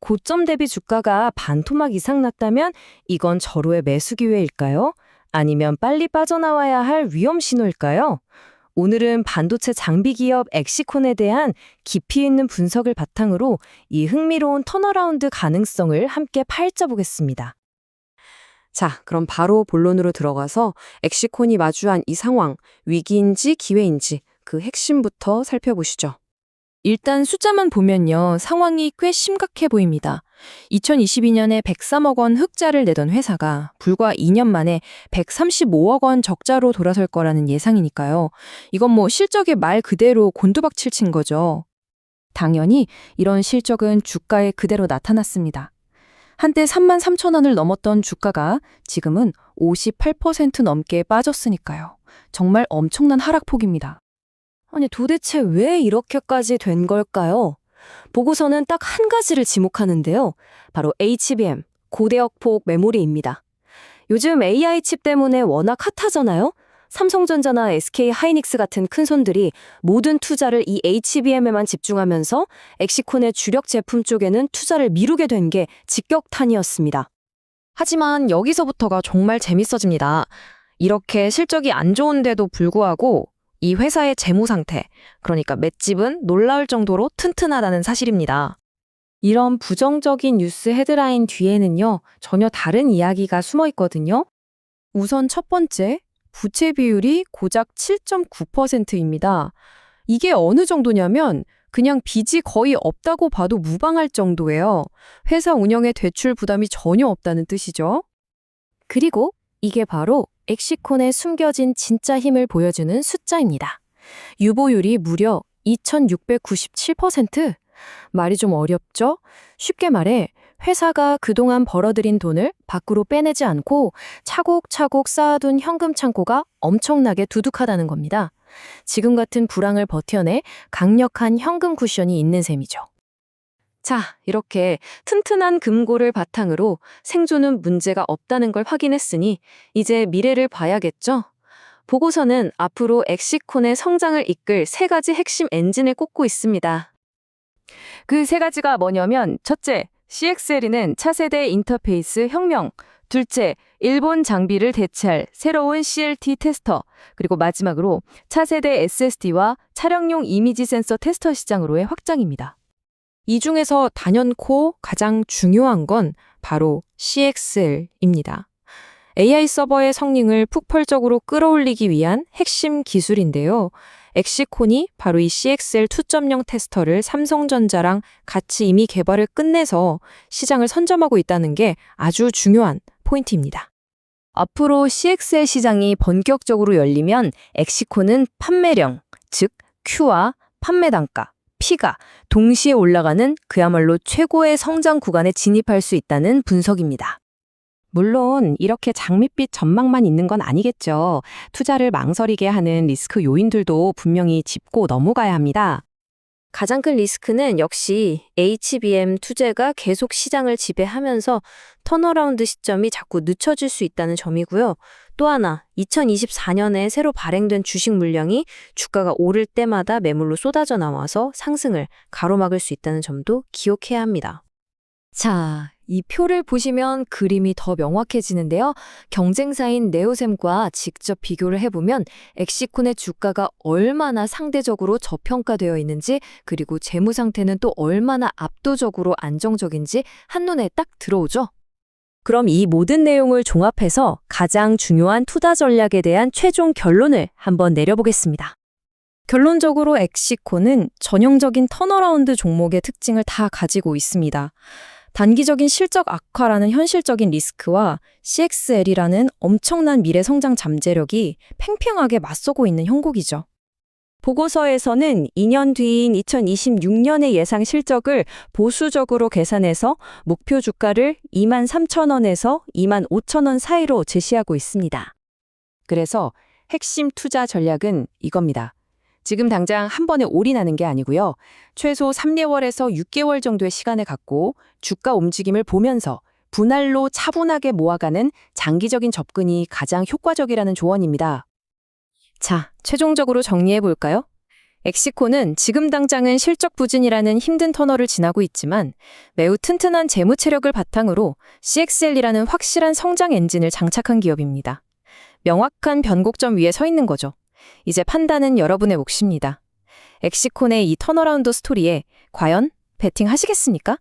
고점 대비 주가가 반토막 이상 났다면 이건 절호의 매수 기회일까요? 아니면 빨리 빠져나와야 할 위험 신호일까요? 오늘은 반도체 장비 기업 엑시콘에 대한 깊이 있는 분석을 바탕으로 이 흥미로운 턴어라운드 가능성을 함께 파헤쳐 보겠습니다. 자, 그럼 바로 본론으로 들어가서 엑시콘이 마주한 이 상황, 위기인지 기회인지 그 핵심부터 살펴보시죠. 일단 숫자만 보면요, 상황이 꽤 심각해 보입니다. 2022년에 103억 원 흑자를 내던 회사가 불과 2년 만에 135억 원 적자로 돌아설 거라는 예상이니까요. 이건 뭐 실적의 말 그대로 곤두박질 친 거죠. 당연히 이런 실적은 주가에 그대로 나타났습니다. 한때 3만 3천 원을 넘었던 주가가 지금은 58% 넘게 빠졌으니까요. 정말 엄청난 하락폭입니다. 아니 도대체 왜 이렇게까지 된 걸까요? 보고서는 딱 한 가지를 지목하는데요. 바로 HBM, 고대역폭 메모리입니다. 요즘 AI 칩 때문에 워낙 핫하잖아요? 삼성전자나 SK 하이닉스 같은 큰손들이 모든 투자를 이 HBM에만 집중하면서 엑시콘의 주력 제품 쪽에는 투자를 미루게 된 게 직격탄이었습니다. 하지만 여기서부터가 정말 재밌어집니다. 이렇게 실적이 안 좋은데도 불구하고 이 회사의 재무 상태, 그러니까 맷집은 놀라울 정도로 튼튼하다는 사실입니다. 이런 부정적인 뉴스 헤드라인 뒤에는요, 전혀 다른 이야기가 숨어 있거든요. 우선 첫 번째, 부채 비율이 고작 7.9%입니다. 이게 어느 정도냐면 그냥 빚이 거의 없다고 봐도 무방할 정도예요. 회사 운영에 대출 부담이 전혀 없다는 뜻이죠. 그리고 이게 바로 엑시콘의 숨겨진 진짜 힘을 보여주는 숫자입니다. 유보율이 무려 2697%. 말이 좀 어렵죠? 쉽게 말해 회사가 그동안 벌어들인 돈을 밖으로 빼내지 않고 차곡차곡 쌓아둔 현금 창고가 엄청나게 두둑하다는 겁니다. 지금 같은 불황을 버텨내 강력한 현금 쿠션이 있는 셈이죠. 자, 이렇게 튼튼한 금고를 바탕으로 생존은 문제가 없다는 걸 확인했으니 이제 미래를 봐야겠죠? 보고서는 앞으로 엑시콘의 성장을 이끌 세 가지 핵심 엔진을 꼽고 있습니다. 그 세 가지가 뭐냐면 첫째, CXL이는 차세대 인터페이스 혁명, 둘째, 일본 장비를 대체할 새로운 CLT 테스터, 그리고 마지막으로 차세대 SSD와 차량용 이미지 센서 테스터 시장으로의 확장입니다. 이 중에서 단연코 가장 중요한 건 바로 CXL입니다. AI 서버의 성능을 폭발적으로 끌어올리기 위한 핵심 기술인데요. 엑시콘이 바로 이 CXL 2.0 테스터를 삼성전자랑 같이 이미 개발을 끝내서 시장을 선점하고 있다는 게 아주 중요한 포인트입니다. 앞으로 CXL 시장이 본격적으로 열리면 엑시콘은 판매량, 즉 Q와 판매 단가, P가 동시에 올라가는 그야말로 최고의 성장 구간에 진입할 수 있다는 분석입니다. 물론 이렇게 장밋빛 전망만 있는 건 아니겠죠. 투자를 망설이게 하는 리스크 요인들도 분명히 짚고 넘어가야 합니다. 가장 큰 리스크는 역시 HBM 투자가 계속 시장을 지배하면서 턴어라운드 시점이 자꾸 늦춰질 수 있다는 점이고요. 또 하나, 2024년에 새로 발행된 주식 물량이 주가가 오를 때마다 매물로 쏟아져 나와서 상승을 가로막을 수 있다는 점도 기억해야 합니다. 자, 이 표를 보시면 그림이 더 명확해지는데요. 경쟁사인 네오셈과 직접 비교를 해보면 엑시콘의 주가가 얼마나 상대적으로 저평가되어 있는지 그리고 재무 상태는 또 얼마나 압도적으로 안정적인지 한눈에 딱 들어오죠. 그럼 이 모든 내용을 종합해서 가장 중요한 투자 전략에 대한 최종 결론을 한번 내려보겠습니다. 결론적으로 엑시콘은 전형적인 턴어라운드 종목의 특징을 다 가지고 있습니다. 단기적인 실적 악화라는 현실적인 리스크와 CXL이라는 엄청난 미래 성장 잠재력이 팽팽하게 맞서고 있는 형국이죠. 보고서에서는 2년 뒤인 2026년의 예상 실적을 보수적으로 계산해서 목표 주가를 23,000원에서 25,000원 사이로 제시하고 있습니다. 그래서 핵심 투자 전략은 이겁니다. 지금 당장 한 번에 올인하는 게 아니고요. 최소 3개월에서 6개월 정도의 시간을 갖고 주가 움직임을 보면서 분할로 차분하게 모아가는 장기적인 접근이 가장 효과적이라는 조언입니다. 자, 최종적으로 정리해 볼까요? 엑시콘은 지금 당장은 실적 부진이라는 힘든 터널을 지나고 있지만 매우 튼튼한 재무 체력을 바탕으로 CXL이라는 확실한 성장 엔진을 장착한 기업입니다. 명확한 변곡점 위에 서 있는 거죠. 이제 판단은 여러분의 몫입니다. 엑시콘의 이 턴어라운드 스토리에 과연 베팅하시겠습니까?